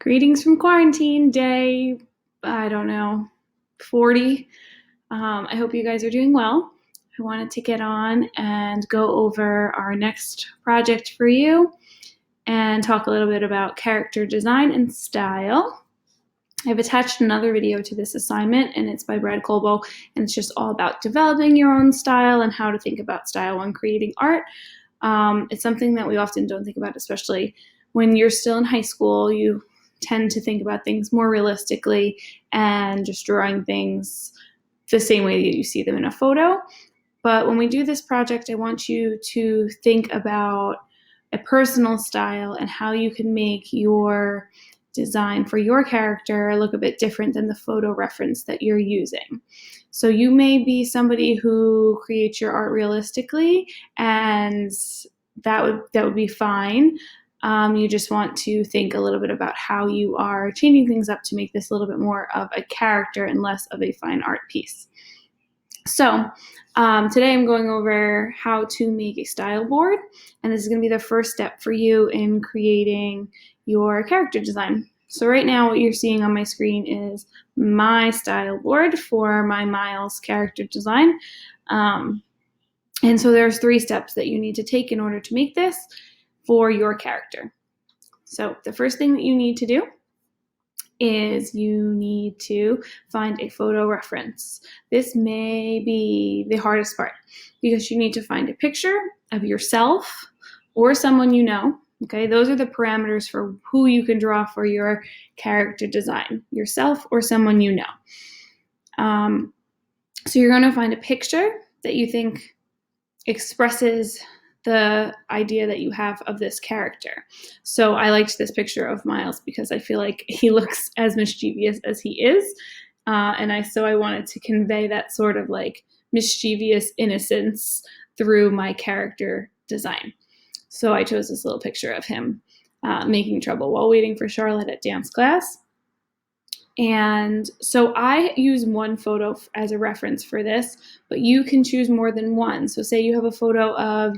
Greetings from quarantine day, I don't know, 40. I hope you guys are doing well. I wanted to get on and go over our next project for you and talk a little bit about character design and style. I've attached another video to this assignment, and it's by Brad Colbo, and it's just all about developing your own style and how to think about style when creating art. It's something that we often don't think about, especially when you're still in high school. You tend to think about things more realistically and just drawing things the same way that you see them in a photo. But when we do this project, I want you to think about a personal style and how you can make your design for your character look a bit different than the photo reference that you're using. So you may be somebody who creates your art realistically, and that would be fine. You just want to think a little bit about how you are changing things up to make this a little bit more of a character and less of a fine art piece. So today I'm going over how to make a style board, and this is going to be the first step for you in creating your character design. So right now what you're seeing on my screen is my style board for my Miles character design. And so there's 3 steps that you need to take in order to make this for your character. So the first thing that you need to do is you need to find a photo reference. This may be the hardest part because you need to find a picture of yourself or someone you know. Okay, those are the parameters for who you can draw for your character design, yourself or someone you know. So you're going to find a picture that you think expresses the idea that you have of this character. So I liked this picture of Miles because I feel like he looks as mischievous as he is. So I wanted to convey that sort of like mischievous innocence through my character design. So I chose this little picture of him making trouble while waiting for Charlotte at dance class. And so I use one photo as a reference for this, but you can choose more than one. So say you have a photo of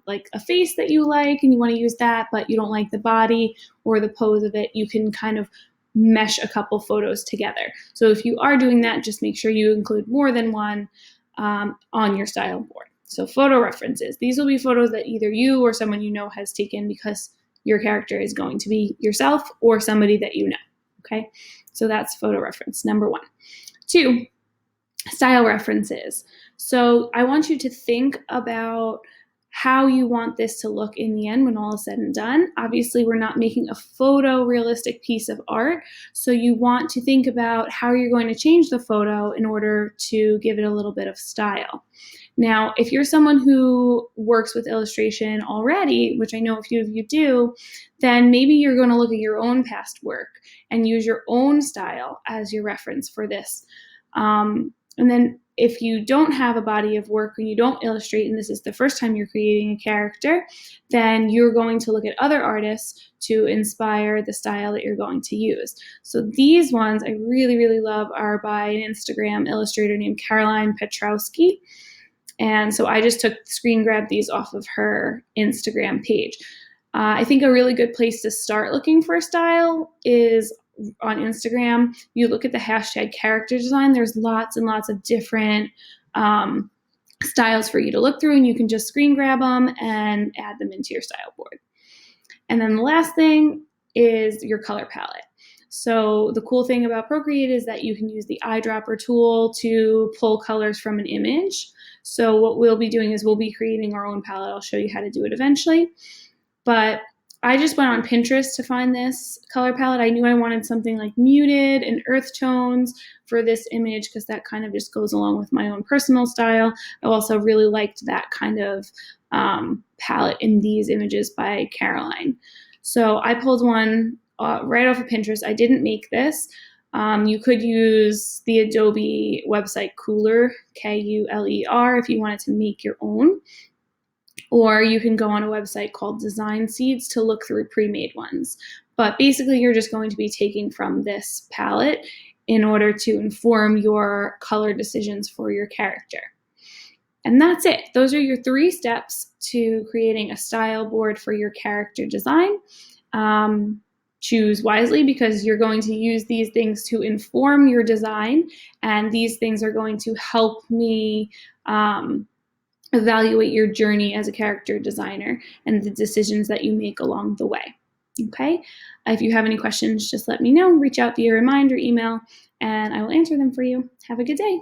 like a face that you like and you want to use that, but you don't like the body or the pose of it, you can kind of mesh a couple photos together. So if you are doing that, just make sure you include more than one on your style board. So photo references, these will be photos that either you or someone you know has taken because your character is going to be yourself or somebody that you know. Okay, so that's photo reference, number 1. 2, style references. So I want you to think about how you want this to look in the end when all is said and done. Obviously, we're not making a photorealistic piece of art, so you want to think about how you're going to change the photo in order to give it a little bit of style. Now, if you're someone who works with illustration already, which I know a few of you do, then maybe you're going to look at your own past work and use your own style as your reference for this. And then if you don't have a body of work and you don't illustrate, and this is the first time you're creating a character, then you're going to look at other artists to inspire the style that you're going to use. So these ones I really, really love are by an Instagram illustrator named Caroline Petrowski. And so I just screen grabbed these off of her Instagram page. I think a really good place to start looking for a style is on Instagram. You look at the hashtag character design. There's lots and lots of different styles for you to look through, and you can just screen grab them and add them into your style board. And then the last thing is your color palette. So the cool thing about Procreate is that you can use the eyedropper tool to pull colors from an image. So what we'll be doing is we'll be creating our own palette. I'll show you how to do it eventually. But I just went on Pinterest to find this color palette. I knew I wanted something like muted and earth tones for this image because that kind of just goes along with my own personal style. I also really liked that kind of palette in these images by Caroline. So I pulled one right off of Pinterest. I didn't make this. You could use the Adobe website Kuler, Kuler, if you wanted to make your own. Or you can go on a website called Design Seeds to look through pre-made ones. But basically, you're just going to be taking from this palette in order to inform your color decisions for your character. And that's it. Those are your 3 steps to creating a style board for your character design. choose wisely, because you're going to use these things to inform your design, and these things are going to help me evaluate your journey as a character designer and the decisions that you make along the way. Okay? If you have any questions, just let me know. Reach out via reminder email, and I will answer them for you. Have a good day.